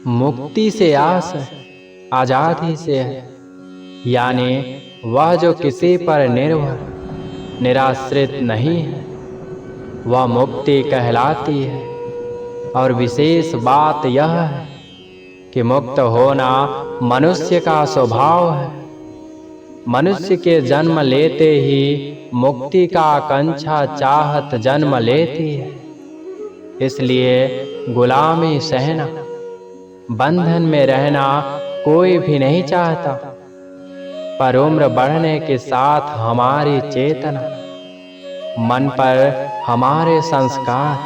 मुक्ति से आस आजादी से है, यानी वह जो किसी पर निर्भर निराश्रित नहीं है, वह मुक्ति कहलाती है। और विशेष बात यह है कि मुक्त होना मनुष्य का स्वभाव है। मनुष्य के जन्म लेते ही मुक्ति का आकांक्षा चाहत जन्म लेती है। इसलिए गुलामी सहना, बंधन में रहना कोई भी नहीं चाहता। पर उम्र बढ़ने के साथ हमारी चेतना, मन पर हमारे संस्कार,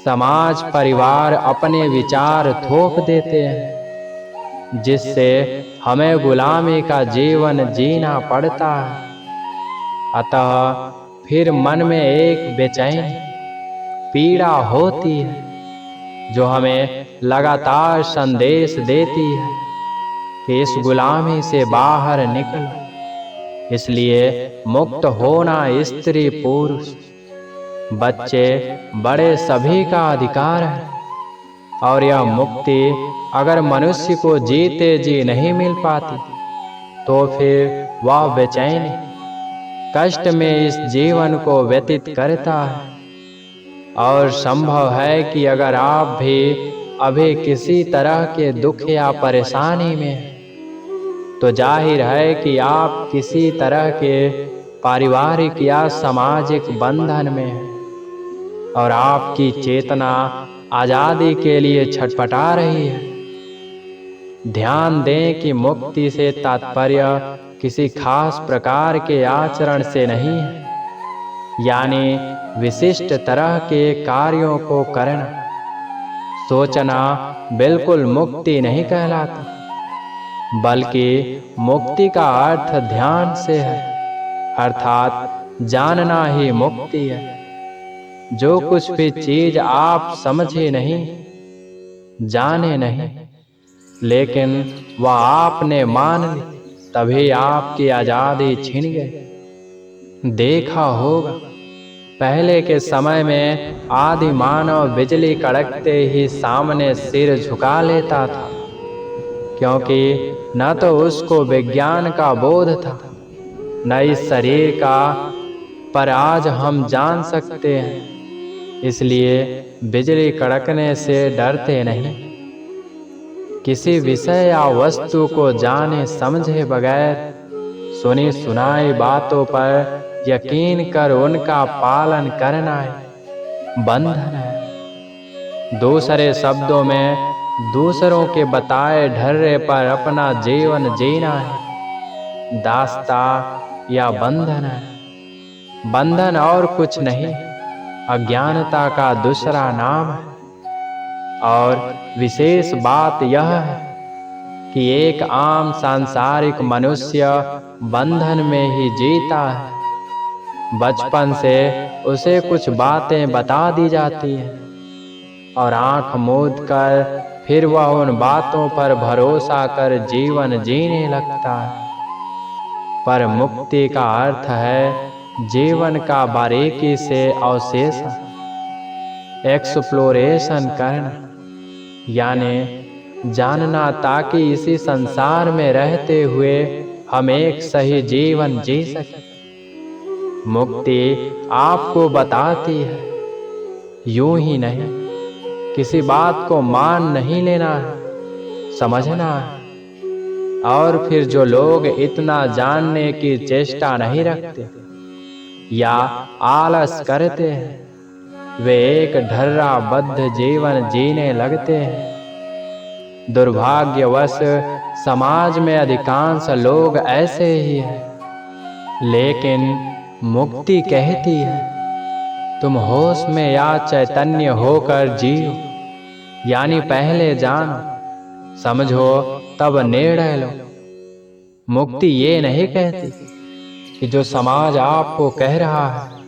समाज परिवार अपने विचार थोप देते हैं, जिससे हमें गुलामी का जीवन जीना पड़ता है। अतः फिर मन में एक बेचैनी पीड़ा होती है, जो हमें लगातार संदेश देती है कि इस गुलामी से बाहर निकलो। इसलिए मुक्त होना स्त्री पुरुष बच्चे बड़े सभी का अधिकार है। और यह मुक्ति अगर मनुष्य को जीते जी नहीं मिल पाती, तो फिर वह बेचैनी कष्ट में इस जीवन को व्यतीत करता है। और संभव है कि अगर आप भी अभी किसी तरह के दुख या परेशानी में हैं, तो जाहिर है कि आप किसी तरह के पारिवारिक या सामाजिक बंधन में हैं और आपकी चेतना आज़ादी के लिए छटपटा रही है। ध्यान दें कि मुक्ति से तात्पर्य किसी खास प्रकार के आचरण से नहीं है, यानी विशिष्ट तरह के कार्यों को करना, सोचना बिल्कुल मुक्ति नहीं कहलाता, बल्कि मुक्ति का अर्थ ध्यान से है, अर्थात जानना ही मुक्ति है। जो कुछ भी चीज आप समझे नहीं, जाने नहीं, लेकिन वह आपने मान ली, तभी आपकी आज़ादी छिन गई। देखा होगा, पहले के समय में आदि मानव बिजली कड़कते ही सामने सिर झुका लेता था, क्योंकि न तो उसको विज्ञान का बोध था, न इस शरीर का। पर आज हम जान सकते हैं, इसलिए बिजली कड़कने से डरते नहीं। किसी विषय या वस्तु को जाने समझे बगैर सुनी सुनाई बातों पर यकीन कर उनका पालन करना है बंधन है। दूसरे शब्दों में दूसरों के बताए ढर्रे पर अपना जीवन जीना है दास्ता या बंधन है। बंधन और कुछ नहीं, अज्ञानता का दूसरा नाम है। और विशेष बात यह है कि एक आम सांसारिक मनुष्य बंधन में ही जीता है। बचपन से उसे कुछ बातें बता दी जाती हैं और आंख मूंद कर फिर वह उन बातों पर भरोसा कर जीवन जीने लगता है। पर मुक्ति का अर्थ है जीवन का बारीकी से अवशेषण, एक्सप्लोरेशन करना, यानी जानना, ताकि इसी संसार में रहते हुए हम एक सही जीवन जी सकें। मुक्ति आपको बताती है, यूं ही नहीं, किसी बात को मान नहीं लेना है, समझना है। और फिर जो लोग इतना जानने की चेष्टा नहीं रखते या आलस करते हैं, वे एक ढर्राबद्ध जीवन जीने लगते हैं। दुर्भाग्यवश समाज में अधिकांश लोग ऐसे ही हैं। लेकिन मुक्ति कहती है, तुम होश में या चैतन्य होकर जियो, यानी पहले जानो, समझो, तब निर्णय लो। मुक्ति ये नहीं कहती कि जो समाज आपको कह रहा है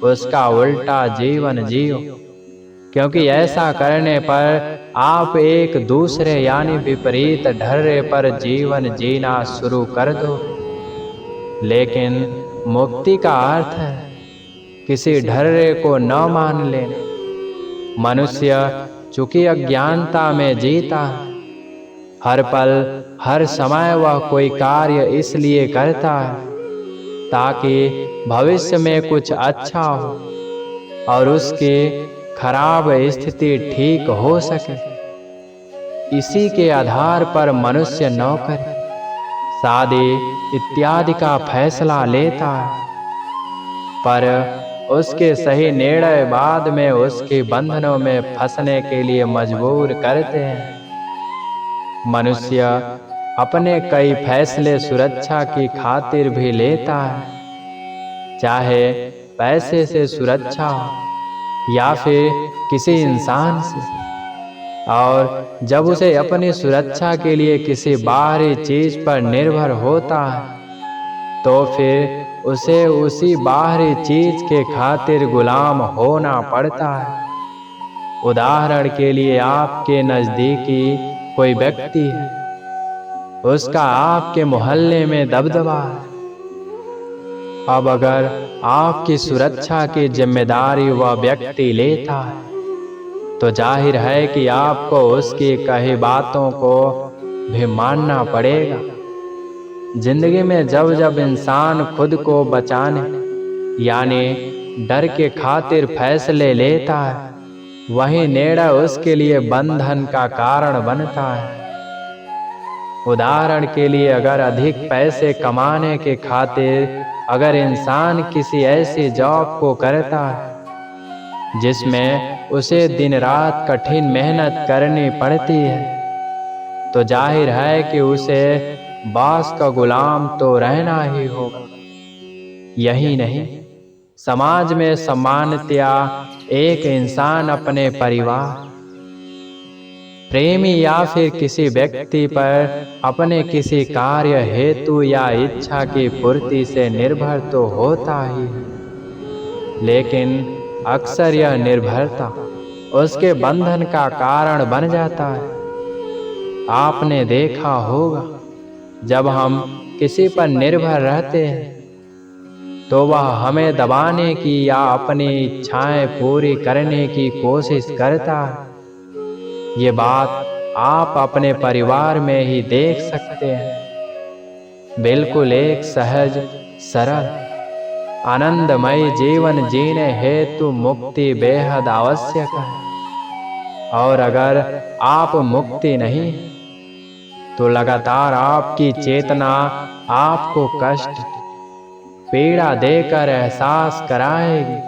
उसका उल्टा जीवन जियो, क्योंकि ऐसा करने पर आप एक दूसरे यानी विपरीत ढर्रे पर जीवन जीना शुरू कर दो। लेकिन मुक्ति का अर्थ है किसी ढर्रे को न मान लेना। मनुष्य चूंकि अज्ञानता में जीता है। हर पल हर समय वह कोई कार्य इसलिए करता है ताकि भविष्य में कुछ अच्छा हो और उसकी खराब स्थिति ठीक हो सके। इसी के आधार पर मनुष्य नौकरी, शादी इत्यादि का फैसला लेता है, पर उसके सही निर्णय बाद में उसके बंधनों में फंसने के लिए मजबूर करते हैं। मनुष्य अपने कई फैसले सुरक्षा की खातिर भी लेता है, चाहे पैसे से सुरक्षा हो या फिर किसी इंसान से। और जब उसे अपनी सुरक्षा के लिए किसी बाहरी चीज पर निर्भर होता है तो फिर उसे उसी बाहरी चीज के खातिर गुलाम होना पड़ता है। उदाहरण के लिए आपके नजदीकी कोई व्यक्ति है, उसका आपके मोहल्ले में दबदबा है। अब अगर आपकी सुरक्षा की जिम्मेदारी वह व्यक्ति लेता है तो जाहिर है कि आपको उसकी कही बातों को भी मानना पड़ेगा। जिंदगी में जब जब इंसान खुद को बचाने यानी डर के खातिर फैसले लेता है, वही निर्णय उसके लिए बंधन का कारण बनता है। उदाहरण के लिए अगर अधिक पैसे कमाने के खातिर अगर इंसान किसी ऐसी जॉब को करता है जिसमें उसे दिन रात कठिन मेहनत करनी पड़ती है, तो जाहिर है कि उसे बॉस का गुलाम तो रहना ही होगा। यही नहीं, समाज में सामान्यतया एक इंसान अपने परिवार, प्रेमी या फिर किसी व्यक्ति पर अपने किसी कार्य हेतु या इच्छा की पूर्ति से निर्भर तो होता ही है, लेकिन अक्सर यह निर्भरता उसके बंधन का कारण बन जाता है। आपने देखा होगा, जब हम किसी पर निर्भर रहते हैं तो वह हमें दबाने की या अपनी इच्छाएं पूरी करने की कोशिश करता है। ये बात आप अपने परिवार में ही देख सकते हैं। बिल्कुल एक सहज, सरल, आनंदमय जीवन जीने हेतु मुक्ति बेहद आवश्यक है। और अगर आप मुक्ति नहीं तो लगातार आपकी चेतना आपको कष्ट, पीड़ा देकर एहसास कराएगी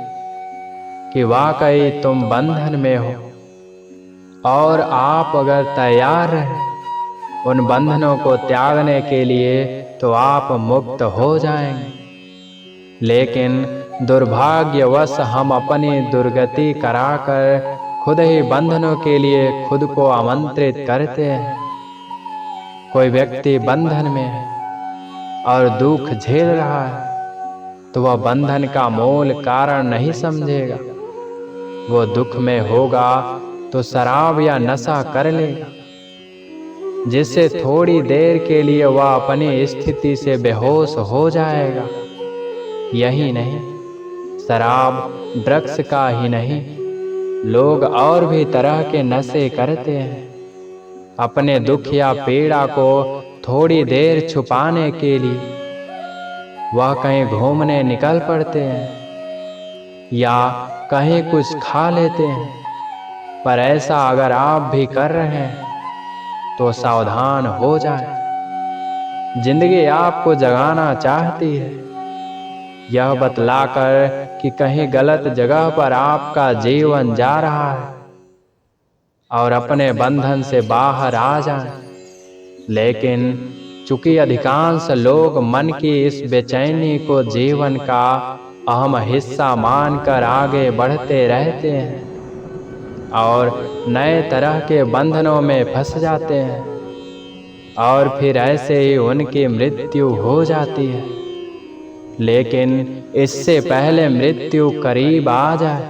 कि वाकई तुम बंधन में हो। और आप अगर तैयार रहे उन बंधनों को त्यागने के लिए तो आप मुक्त हो जाएंगे। लेकिन दुर्भाग्यवश हम अपनी दुर्गति कराकर खुद ही बंधनों के लिए खुद को आमंत्रित करते हैं। कोई व्यक्ति बंधन में है और दुख झेल रहा है तो वह बंधन का मूल कारण नहीं समझेगा। वो दुख में होगा तो शराब या नशा कर लेगा, जिससे थोड़ी देर के लिए वह अपनी स्थिति से बेहोश हो जाएगा। यही नहीं, शराब ड्रग्स का ही नहीं, लोग और भी तरह के नशे करते हैं। अपने दुख या पीड़ा को थोड़ी देर छुपाने के लिए वह कहीं घूमने निकल पड़ते हैं या कहीं कुछ खा लेते हैं। पर ऐसा अगर आप भी कर रहे हैं तो सावधान हो जाएं। जिंदगी आपको जगाना चाहती है, यह बतलाकर कि कहीं गलत जगह पर आपका जीवन जा रहा है और अपने बंधन से बाहर आ जाएं। लेकिन चूंकि अधिकांश लोग मन की इस बेचैनी को जीवन का अहम हिस्सा मानकर आगे बढ़ते रहते हैं और नए तरह के बंधनों में फंस जाते हैं और फिर ऐसे ही उनकी मृत्यु हो जाती है। लेकिन इससे पहले मृत्यु करीब आ जाए,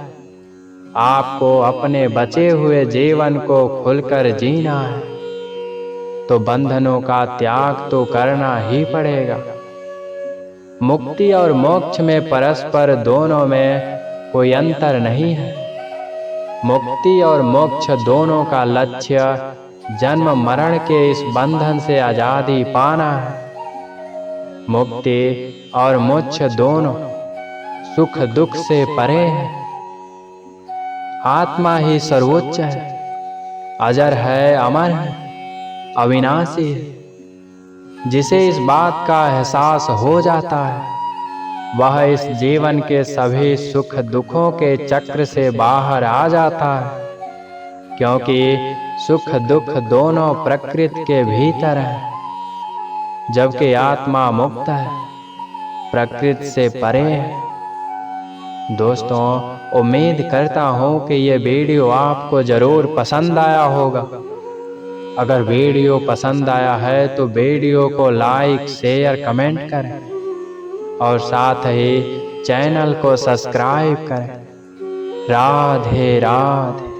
आपको अपने बचे हुए जीवन को खुलकर जीना है तो बंधनों का त्याग तो करना ही पड़ेगा। मुक्ति और मोक्ष में परस्पर दोनों में कोई अंतर नहीं है। मुक्ति और मोक्ष दोनों का लक्ष्य जन्म मरण के इस बंधन से आजादी पाना है। मुक्ति और मोक्ष दोनों सुख दुख से परे है। आत्मा ही सर्वोच्च है, अजर है, अमर है, अविनाशी है। जिसे इस बात का एहसास हो जाता है वह इस जीवन के सभी सुख दुखों के चक्र से बाहर आ जाता है, क्योंकि सुख दुख दोनों प्रकृति के भीतर है, जबकि आत्मा मुक्त है, प्रकृति से परे है। दोस्तों, उम्मीद करता हूँ कि ये वीडियो आपको जरूर पसंद आया होगा। अगर वीडियो पसंद आया है तो वीडियो को लाइक शेयर कमेंट करें और साथ ही चैनल को सब्सक्राइब करें। राधे राधे।